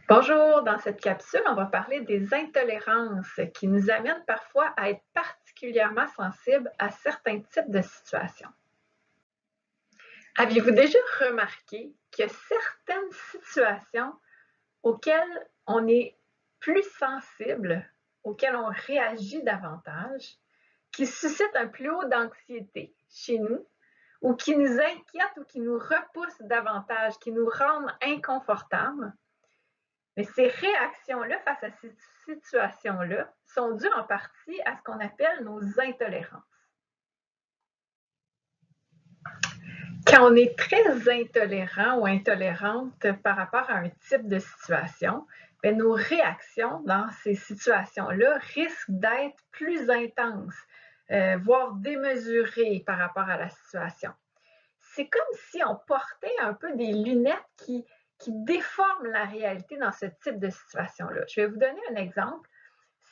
Bonjour, dans cette capsule, on va parler des intolérances qui nous amènent parfois à être particulièrement sensibles à certains types de situations. Aviez-vous déjà remarqué qu'il y a certaines situations auxquelles on est plus sensible, auxquelles on réagit davantage, qui suscitent un plus haut d'anxiété chez nous, ou qui nous inquiètent ou qui nous repoussent davantage, qui nous rendent inconfortables? Mais ces réactions-là face à ces situations-là sont dues en partie à ce qu'on appelle nos intolérances. Quand on est très intolérant ou intolérante par rapport à un type de situation, bien, nos réactions dans ces situations-là risquent d'être plus intenses, voire démesurées par rapport à la situation. C'est comme si on portait un peu des lunettes qui déforment la réalité dans ce type de situation-là. Je vais vous donner un exemple.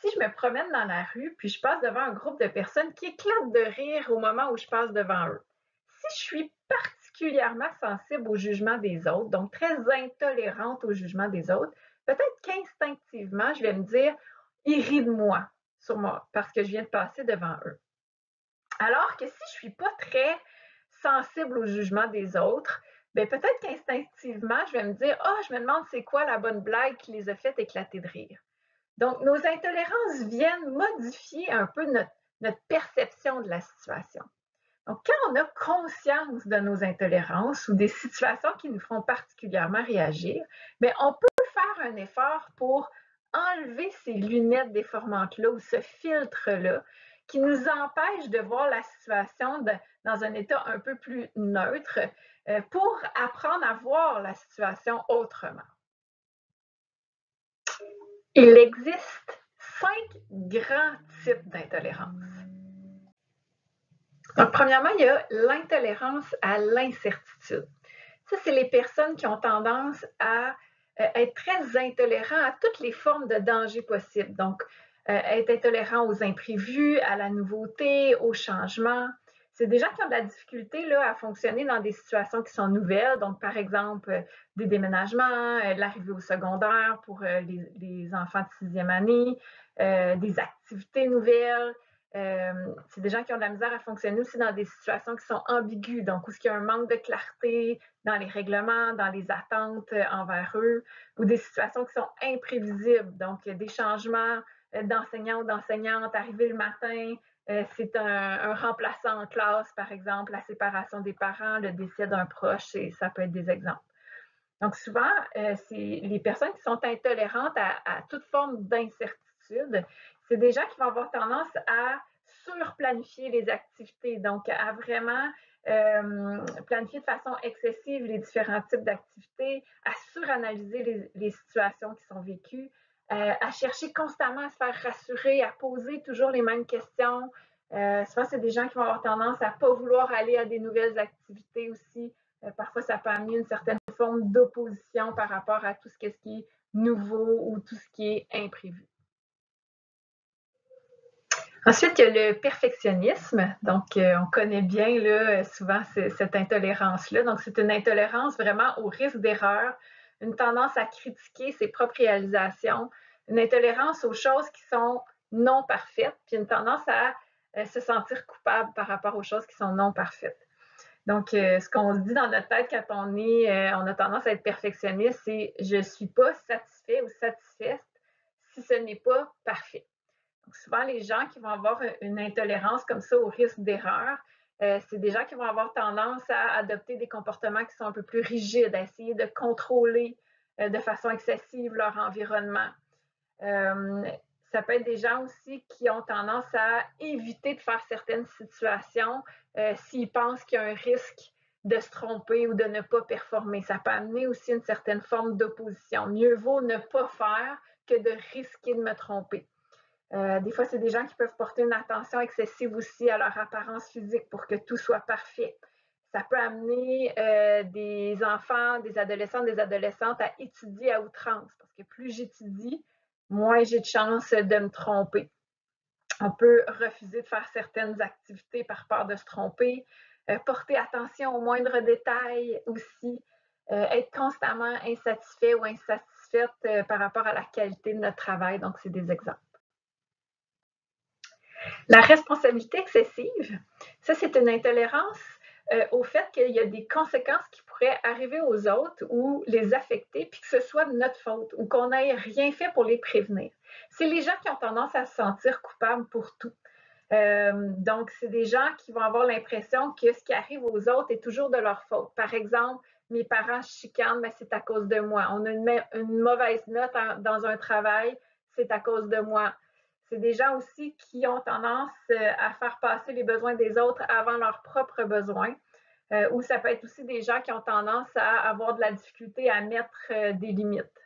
Si je me promène dans la rue, puis je passe devant un groupe de personnes qui éclatent de rire au moment où je passe devant eux, si je suis particulièrement sensible au jugement des autres, donc très intolérante au jugement des autres, peut-être qu'instinctivement, je vais me dire, ils rient de moi, sur moi, parce que je viens de passer devant eux. Alors que si je ne suis pas très sensible au jugement des autres, bien, peut-être qu'instinctivement, je vais me dire, ah, je me demande c'est quoi la bonne blague qui les a fait éclater de rire. Donc, nos intolérances viennent modifier un peu notre perception de la situation. Donc, quand on a conscience de nos intolérances ou des situations qui nous font particulièrement réagir, bien, on peut faire un effort pour enlever ces lunettes déformantes-là ou ce filtre-là qui nous empêche de voir la situation dans un état un peu plus neutre pour apprendre à voir la situation autrement. Il existe 5 grands types d'intolérance. Donc, premièrement, il y a l'intolérance à l'incertitude. Ça, c'est les personnes qui ont tendance à être très intolérants à toutes les formes de danger possibles. Donc, être intolérant aux imprévus, à la nouveauté, au changement. C'est des gens qui ont de la difficulté là, à fonctionner dans des situations qui sont nouvelles. Donc, par exemple, des déménagements, l'arrivée au secondaire pour les enfants de sixième année, des activités nouvelles. C'est des gens qui ont de la misère à fonctionner aussi dans des situations qui sont ambiguës, donc où il y a un manque de clarté dans les règlements, dans les attentes envers eux, ou des situations qui sont imprévisibles, donc des changements d'enseignants ou d'enseignantes, arriver le matin, c'est un remplaçant en classe, par exemple, la séparation des parents, le décès d'un proche, ça peut être des exemples. Donc souvent, c'est les personnes qui sont intolérantes à toute forme d'incertitude, c'est des gens qui vont avoir tendance à surplanifier les activités, donc à vraiment planifier de façon excessive les différents types d'activités, à suranalyser les situations qui sont vécues, à chercher constamment à se faire rassurer, à poser toujours les mêmes questions. Souvent, c'est des gens qui vont avoir tendance à ne pas vouloir aller à des nouvelles activités aussi. Parfois, ça peut amener une certaine forme d'opposition par rapport à tout ce qui est nouveau ou tout ce qui est imprévu. Ensuite, il y a le perfectionnisme. Donc, on connaît bien là, souvent cette intolérance-là. Donc, c'est une intolérance vraiment au risque d'erreur, une tendance à critiquer ses propres réalisations, une intolérance aux choses qui sont non parfaites, puis une tendance à se sentir coupable par rapport aux choses qui sont non parfaites. Donc, ce qu'on se dit dans notre tête quand on a tendance à être perfectionniste, c'est « je ne suis pas satisfait ou satisfaite si ce n'est pas parfait ». Donc, souvent, les gens qui vont avoir une intolérance comme ça au risque d'erreur, c'est des gens qui vont avoir tendance à adopter des comportements qui sont un peu plus rigides, à essayer de contrôler de façon excessive leur environnement. Ça peut être des gens aussi qui ont tendance à éviter de faire certaines situations s'ils pensent qu'il y a un risque de se tromper ou de ne pas performer. Ça peut amener aussi une certaine forme d'opposition. Mieux vaut ne pas faire que de risquer de me tromper. Des fois, c'est des gens qui peuvent porter une attention excessive aussi à leur apparence physique pour que tout soit parfait. Ça peut amener des enfants, des adolescents, des adolescentes à étudier à outrance parce que plus j'étudie, moins j'ai de chances de me tromper. On peut refuser de faire certaines activités par peur de se tromper, porter attention aux moindres détails aussi, être constamment insatisfait ou insatisfaite satisfaites par rapport à la qualité de notre travail. Donc, c'est des exemples. La responsabilité excessive, ça, c'est une intolérance au fait qu'il y a des conséquences qui pourraient arriver aux autres ou les affecter, puis que ce soit de notre faute ou qu'on n'ait rien fait pour les prévenir. C'est les gens qui ont tendance à se sentir coupables pour tout. Donc, c'est des gens qui vont avoir l'impression que ce qui arrive aux autres est toujours de leur faute. Par exemple, mes parents chicanent, mais c'est à cause de moi. On a une mauvaise note dans un travail, c'est à cause de moi. C'est des gens aussi qui ont tendance à faire passer les besoins des autres avant leurs propres besoins. Ou ça peut être aussi des gens qui ont tendance à avoir de la difficulté à mettre des limites.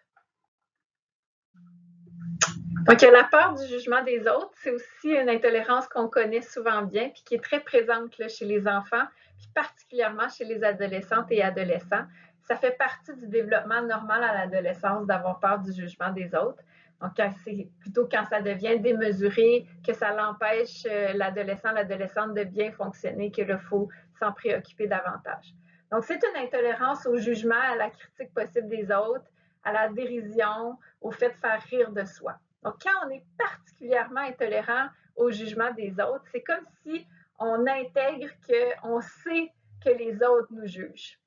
Donc, la peur du jugement des autres, c'est aussi une intolérance qu'on connaît souvent bien, puis qui est très présente là, chez les enfants, puis particulièrement chez les adolescentes et adolescents. Ça fait partie du développement normal à l'adolescence d'avoir peur du jugement des autres. Donc, c'est plutôt quand ça devient démesuré, que ça l'empêche l'adolescent, l'adolescente de bien fonctionner, qu'il faut s'en préoccuper davantage. Donc, c'est une intolérance au jugement, à la critique possible des autres, à la dérision, au fait de faire rire de soi. Donc, quand on est particulièrement intolérant au jugement des autres, c'est comme si on intègre qu'on sait que les autres nous jugent.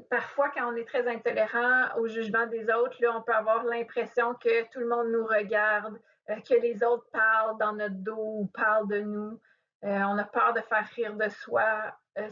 Parfois, quand on est très intolérant au jugement des autres, là, on peut avoir l'impression que tout le monde nous regarde, que les autres parlent dans notre dos ou parlent de nous. On a peur de faire rire de soi.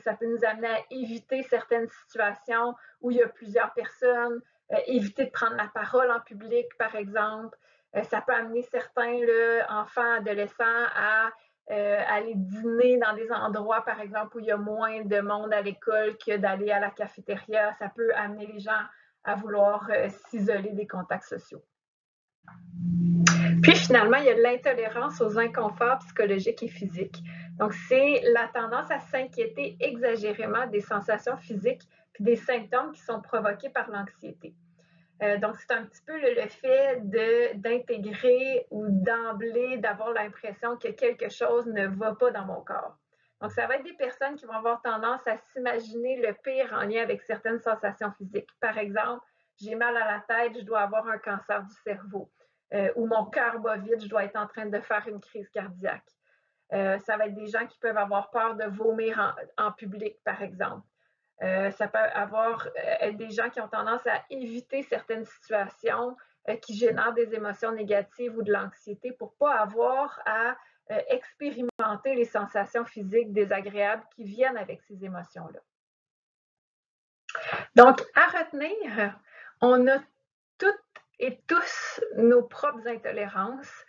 Ça peut nous amener à éviter certaines situations où il y a plusieurs personnes, éviter de prendre la parole en public, par exemple. Ça peut amener certains là, enfants, adolescents à aller dîner dans des endroits, par exemple, où il y a moins de monde à l'école que d'aller à la cafétéria. Ça peut amener les gens à vouloir s'isoler des contacts sociaux. Puis finalement, il y a l'intolérance aux inconforts psychologiques et physiques. Donc, c'est la tendance à s'inquiéter exagérément des sensations physiques puis des symptômes qui sont provoqués par l'anxiété. Donc, c'est un petit peu le fait d'intégrer ou d'emblée d'avoir l'impression que quelque chose ne va pas dans mon corps. Donc, ça va être des personnes qui vont avoir tendance à s'imaginer le pire en lien avec certaines sensations physiques. Par exemple, j'ai mal à la tête, je dois avoir un cancer du cerveau. Ou mon cœur bat vite, je dois être en train de faire une crise cardiaque. Ça va être des gens qui peuvent avoir peur de vomir en public, par exemple. Ça peut avoir des gens qui ont tendance à éviter certaines situations qui génèrent des émotions négatives ou de l'anxiété pour ne pas avoir à expérimenter les sensations physiques désagréables qui viennent avec ces émotions-là. Donc, à retenir, on a toutes et tous nos propres intolérances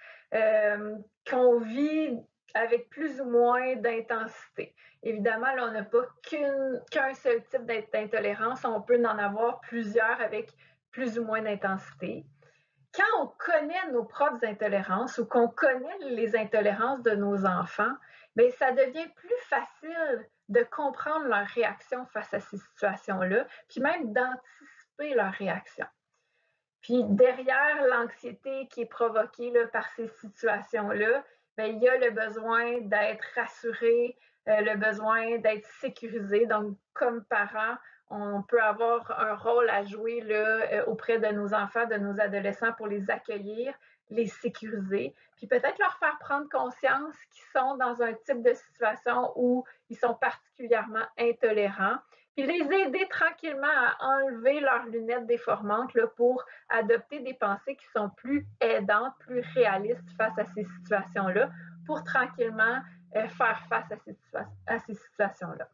qu'on vit avec plus ou moins d'intensité. Évidemment, là, on n'a pas qu'un seul type d'intolérance, on peut en avoir plusieurs avec plus ou moins d'intensité. Quand on connaît nos propres intolérances ou qu'on connaît les intolérances de nos enfants, bien, ça devient plus facile de comprendre leur réaction face à ces situations-là, puis même d'anticiper leur réaction. Puis derrière l'anxiété qui est provoquée là, par ces situations-là, bien, il y a le besoin d'être rassuré, le besoin d'être sécurisé. Donc, comme parents, on peut avoir un rôle à jouer là, auprès de nos enfants, de nos adolescents pour les accueillir, les sécuriser, puis peut-être leur faire prendre conscience qu'ils sont dans un type de situation où ils sont particulièrement intolérants, puis les aider tranquillement à enlever leurs lunettes déformantes là, pour adopter des pensées qui sont plus aidantes, plus réalistes face à ces situations-là, pour tranquillement faire face à ces situations-là.